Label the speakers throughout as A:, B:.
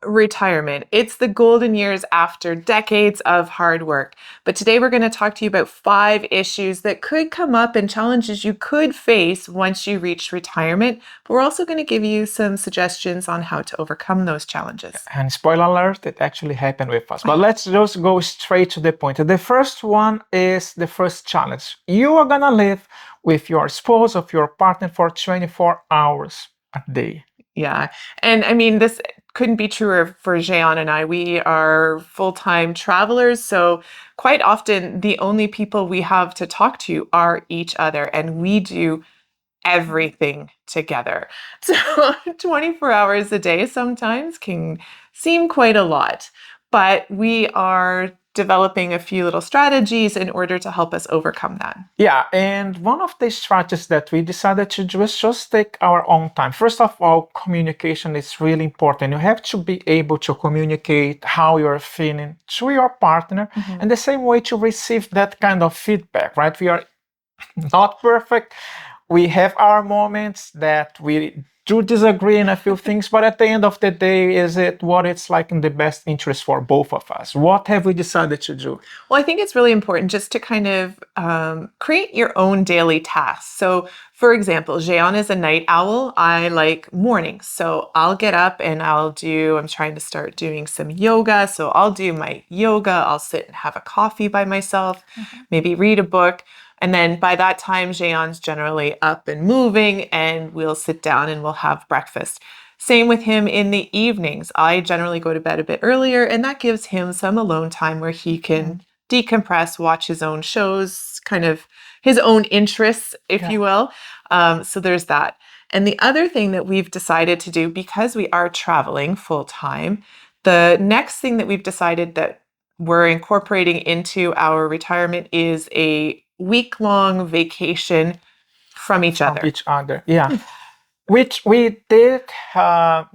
A: Retirement. It's the golden years after decades of hard work. But today we're going to talk to you about 5 issues that could come up and challenges you could face once you reach retirement. But we're also going to give you some suggestions on how to overcome those challenges.
B: And spoiler alert, it actually happened with us. But let's just go straight to the point. The first one is the first challenge. You are going to live with your spouse or your partner for 24 hours a day.
A: Yeah. And I mean, this couldn't be truer for Jean and I. We are full-time travelers, so quite often the only people we have to talk to are each other, and we do everything together. So 24 hours a day sometimes can seem quite a lot, but we are developing a few little strategies in order to help us overcome that.
B: Yeah, and one of the strategies that we decided to do is just take our own time. First of all, communication is really important. You have to be able to communicate how you're feeling to your partner, and the same way to receive that kind of feedback, right? We are not perfect. We have our moments that we do disagree in a few things, but at the end of the day, is it what it's like in the best interest for both of us? What have we decided to do?
A: Well, I think it's really important just to kind of create your own daily tasks. So, for example, Jean is a night owl. I like mornings. So I'll get up and I'm trying to start doing some yoga. So I'll do my yoga. I'll sit and have a coffee by myself, maybe read a book. And then by that time, Jean's generally up and moving, and we'll sit down and we'll have breakfast. Same with him in the evenings. I generally go to bed a bit earlier, and that gives him some alone time where he can decompress, watch his own shows, kind of his own interests, if you will. So there's that. And the other thing that we've decided to do, because we are traveling full time, the next thing that we've decided that we're incorporating into our retirement is a week-long vacation from each other.
B: Yeah. Which we did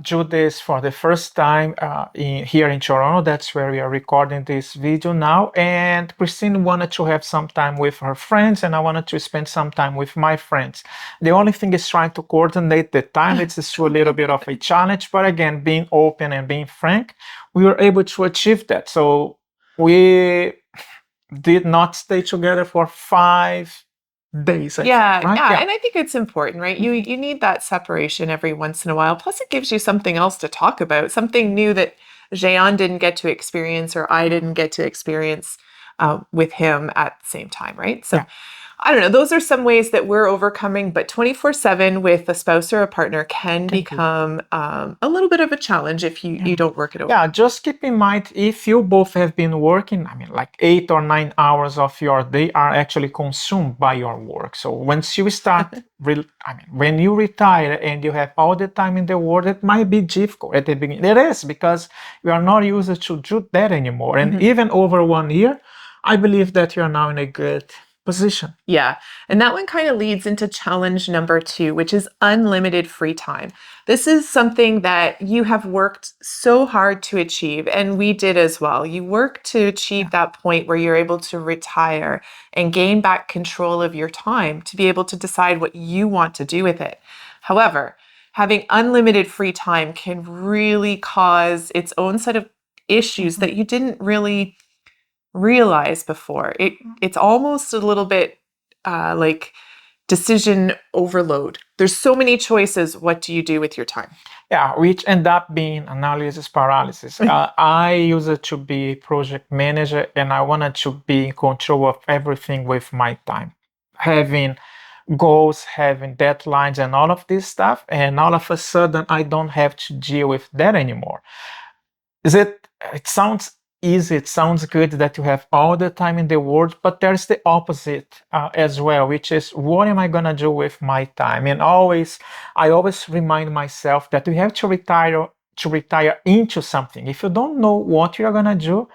B: do this for the first time here in Toronto. That's where we are recording this video now. And Christine wanted to have some time with her friends, and I wanted to spend some time with my friends. The only thing is trying to coordinate the time. It's still a little bit of a challenge, but again, being open and being frank, we were able to achieve that. So we did not stay together for 5 days. Right?
A: Yeah. And I think it's important, right? You need that separation every once in a while. Plus, it gives you something else to talk about, something new that Jean didn't get to experience or I didn't get to experience with him at the same time, right? So I don't know. Those are some ways that we're overcoming, but 24/7 with a spouse or a partner can become a little bit of a challenge if you don't work it over.
B: Yeah, just keep in mind, if you both have been working, I mean, like 8 or 9 hours of your day are actually consumed by your work. So once you start, when you retire and you have all the time in the world, it might be difficult at the beginning. It is, because we are not used to do that anymore. And even over 1 year, I believe that you're now in a good position.
A: Yeah. And that one kind of leads into challenge number 2, which is unlimited free time. This is something that you have worked so hard to achieve, and we did as well. You work to achieve that point where you're able to retire and gain back control of your time to be able to decide what you want to do with it. However, having unlimited free time can really cause its own set of issues that you didn't really realize before. It's almost a little bit like decision overload. There's so many choices. What do you do with your time?
B: Yeah, which end up being analysis paralysis. I used to be project manager, and I wanted to be in control of everything with my time, having goals, having deadlines, and all of this stuff. And all of a sudden, I don't have to deal with that anymore. It sounds easy, it sounds good that you have all the time in the world, but there's the opposite as well, which is, what am I gonna do with my time? And I always remind myself that we have to retire into something. If you don't know what you're gonna do,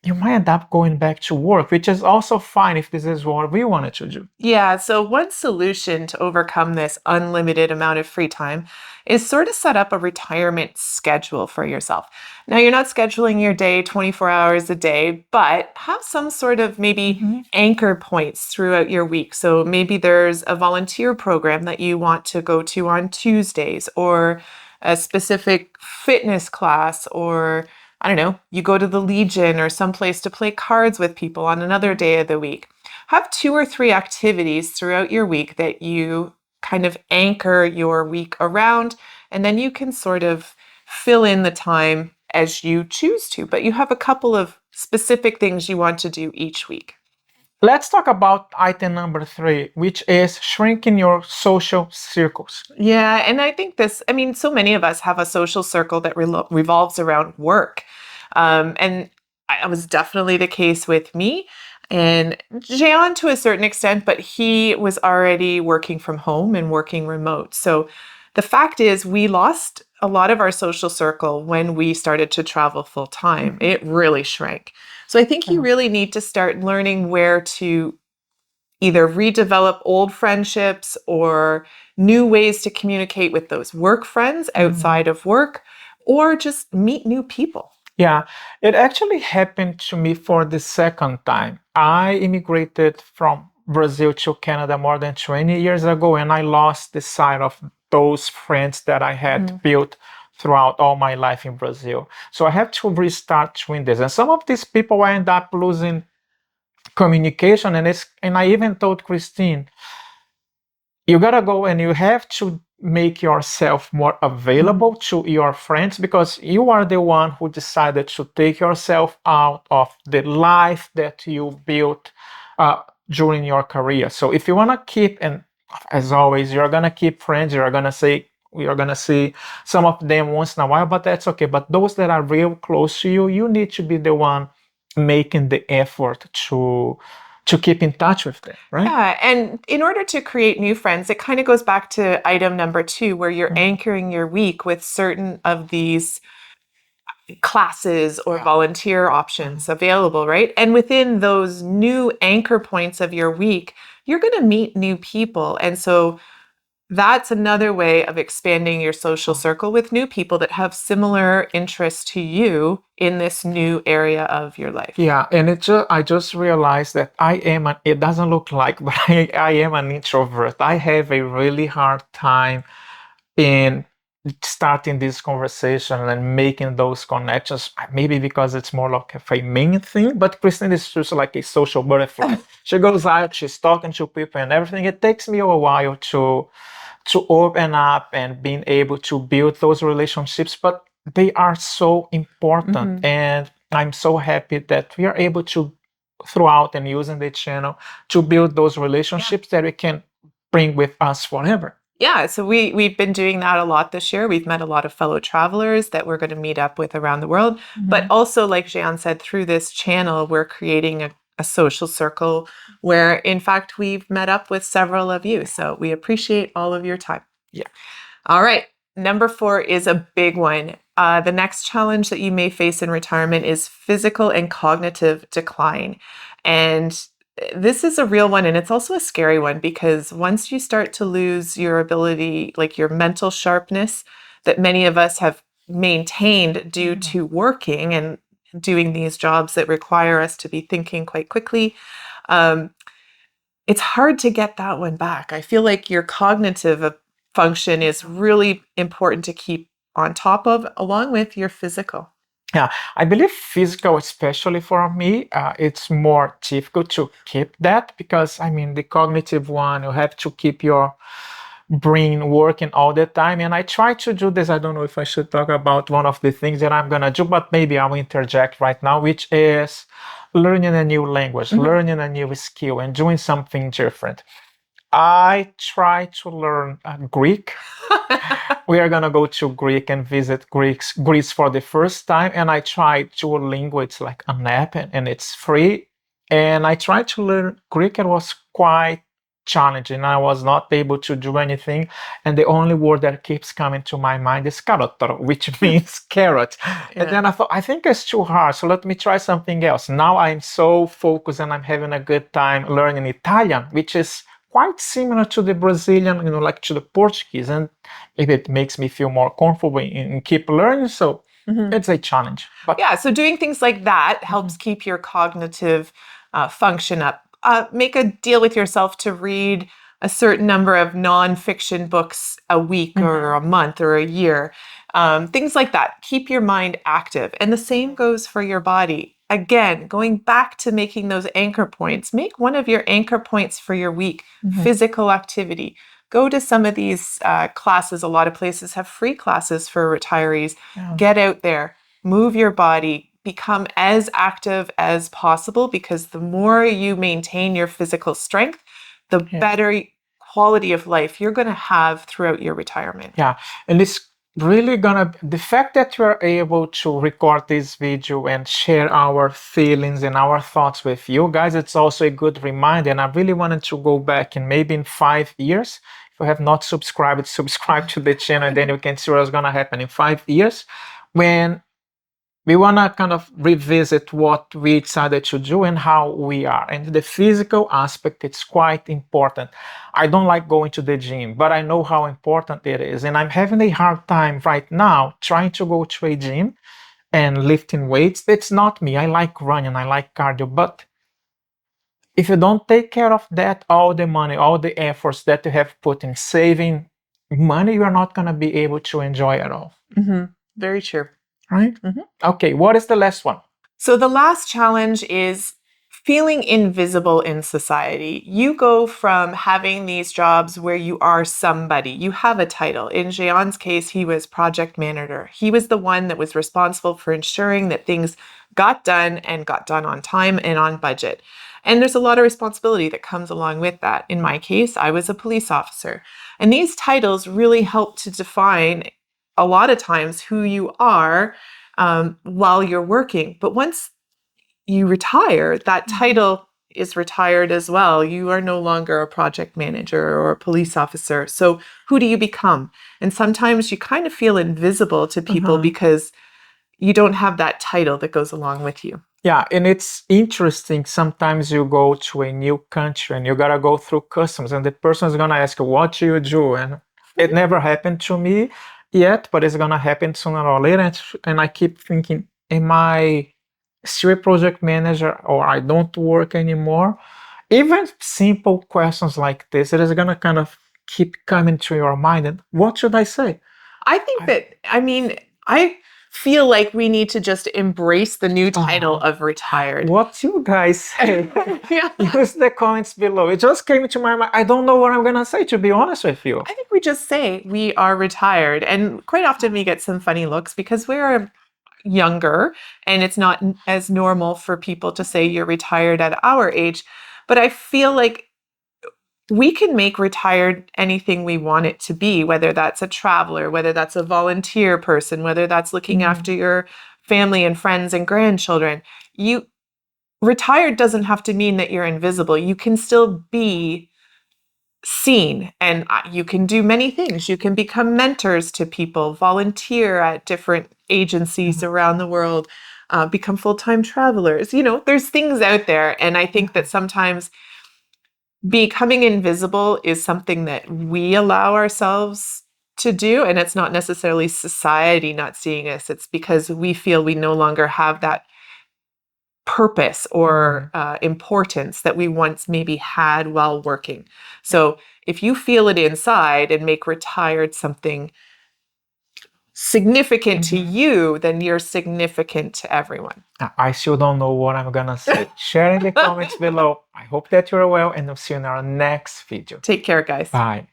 B: you might end up going back to work, which is also fine if this is what we wanted to do.
A: Yeah, so one solution to overcome this unlimited amount of free time is sort of set up a retirement schedule for yourself. Now, you're not scheduling your day 24 hours a day, but have some sort of maybe anchor points throughout your week. So maybe there's a volunteer program that you want to go to on Tuesdays, or a specific fitness class, or I don't know, you go to the Legion or someplace to play cards with people on another day of the week. Have 2 or 3 activities throughout your week that you kind of anchor your week around, and then you can sort of fill in the time as you choose to. But you have a couple of specific things you want to do each week.
B: Let's talk about item number 3, which is shrinking your social circles.
A: Yeah, and I think so many of us have a social circle that revolves around work. And I was definitely the case with me and Jean to a certain extent, but he was already working from home and working remote. So the fact is, we lost a lot of our social circle when we started to travel full time. It really shrank. So I think you really need to start learning where to either redevelop old friendships or new ways to communicate with those work friends outside of work, or just meet new people.
B: Yeah, it actually happened to me for the second time. I immigrated from Brazil to Canada more than 20 years ago, and I lost the sight of those friends that I had built throughout all my life in Brazil. So I have to restart doing this. And some of these people I end up losing communication, and I even told Christine, you gotta go and you have to make yourself more available to your friends, because you are the one who decided to take yourself out of the life that you built during your career. So if you want to keep, and as always, you're gonna keep friends, you're gonna see some of them once in a while, but that's okay. But those that are real close to you, you need to be the one making the effort to keep in touch with them, right?
A: Yeah, and in order to create new friends, it kind of goes back to item number 2, where you're anchoring your week with certain of these classes or volunteer options available, right? And within those new anchor points of your week, you're going to meet new people. And so that's another way of expanding your social circle with new people that have similar interests to you in this new area of your life.
B: Yeah, and I just realized that it doesn't look like, but I am an introvert. I have a really hard time in starting this conversation and making those connections, maybe because it's more like a feminine thing, but Christine is just like a social butterfly. She goes out, she's talking to people and everything. It takes me a while to open up and being able to build those relationships, but they are so important. And I'm so happy that we are able to, throughout and using the channel, to build those relationships that we can bring with us forever.
A: Yeah, so we've been doing that a lot this year. We've met a lot of fellow travelers that we're going to meet up with around the world. But also, like Jean said, through this channel, we're creating a social circle where, in fact, we've met up with several of you. So we appreciate all of your time.
B: Yeah.
A: All right. Number 4 is a big one. The next challenge that you may face in retirement is physical and cognitive decline. And this is a real one, and it's also a scary one, because once you start to lose your ability, like your mental sharpness that many of us have maintained due to working and doing these jobs that require us to be thinking quite quickly, it's hard to get that one back. I feel like your cognitive function is really important to keep on top of, along with your physical.
B: Yeah, I believe physical, especially for me, it's more difficult to keep that, because the cognitive one, you have to keep your brain working all the time. And I try to do this. I don't know if I should talk about one of the things that I'm gonna do, but maybe I'll interject right now, which is learning a new language, learning a new skill, and doing something different. I try to learn Greek. We are gonna go to Greek and visit Greece for the first time, and I tried Duolingo. It's like an app, and it's free. And I tried to learn Greek. It was quite challenging. I was not able to do anything, and the only word that keeps coming to my mind is carotro, which means carrot. And then I thought, I think it's too hard, so let me try something else. Now I'm so focused, and I'm having a good time learning Italian, which is quite similar to the Brazilian, like to the Portuguese, and it makes me feel more comfortable in keep learning. So it's a challenge.
A: But yeah, so doing things like that helps keep your cognitive function up. Make a deal with yourself to read a certain number of nonfiction books a week or a month or a year. Things like that. Keep your mind active. And the same goes for your body. Again, going back to making those anchor points, make one of your anchor points for your week physical activity. Go to some of these classes. A lot of places have free classes for retirees.
B: Yeah.
A: Get out there, move your body, become as active as possible, because the more you maintain your physical strength, the better quality of life you're going to have throughout your retirement.
B: Yeah, and it's really gonna, the fact that we're able to record this video and share our feelings and our thoughts with you guys, it's also a good reminder. And I really wanted to go back and maybe in 5 years, if you have not subscribed, subscribe to the channel, and then you can see what's gonna happen in 5 years when we want to kind of revisit what we decided to do and how we are. And the physical aspect, it's quite important. I don't like going to the gym, but I know how important it is. And I'm having a hard time right now trying to go to a gym and lifting weights. It's not me. I like running, I like cardio. But if you don't take care of that, all the money, all the efforts that you have put in saving money, you're not going to be able to enjoy it all.
A: Very true.
B: Right? Okay, what is the last one?
A: So the last challenge is feeling invisible in society. You go from having these jobs where you are somebody, you have a title. In Jean's case, he was project manager. He was the one that was responsible for ensuring that things got done and got done on time and on budget. And there's a lot of responsibility that comes along with that. In my case, I was a police officer. And these titles really help to define a lot of times who you are while you're working. But once you retire, that title is retired as well. You are no longer a project manager or a police officer. So who do you become? And sometimes you kind of feel invisible to people because you don't have that title that goes along with you.
B: Yeah, and it's interesting. Sometimes you go to a new country and you gotta go through customs, and the person is gonna ask you, what do you do? And it never happened to me yet, but it's gonna happen sooner or later. And I keep thinking, am I still a project manager, or I don't work anymore? Even simple questions like this, it is gonna kind of keep coming to your mind. And what should I say?
A: I think I feel like we need to just embrace the new title of retired.
B: What you guys say?
A: Yeah.
B: Use the comments below. It just came to my mind. I don't know what I'm gonna say, to be honest with you.
A: I think we just say we are retired. And quite often we get some funny looks because we're younger and it's not as normal for people to say you're retired at our age. But I feel like we can make retired anything we want it to be, whether that's a traveler, whether that's a volunteer person, whether that's looking after your family and friends and grandchildren. Retired doesn't have to mean that you're invisible. You can still be seen, and you can do many things. You can become mentors to people, volunteer at different agencies around the world, become full-time travelers. There's things out there. And I think that sometimes becoming invisible is something that we allow ourselves to do. And it's not necessarily society not seeing us. It's because we feel we no longer have that purpose or importance that we once maybe had while working. So if you feel it inside and make retired something significant to you, then you're significant to everyone.
B: I still don't know what I'm gonna say. Share in the comments below. I hope that you're well, and I'll see you in our next video.
A: Take care, guys.
B: Bye.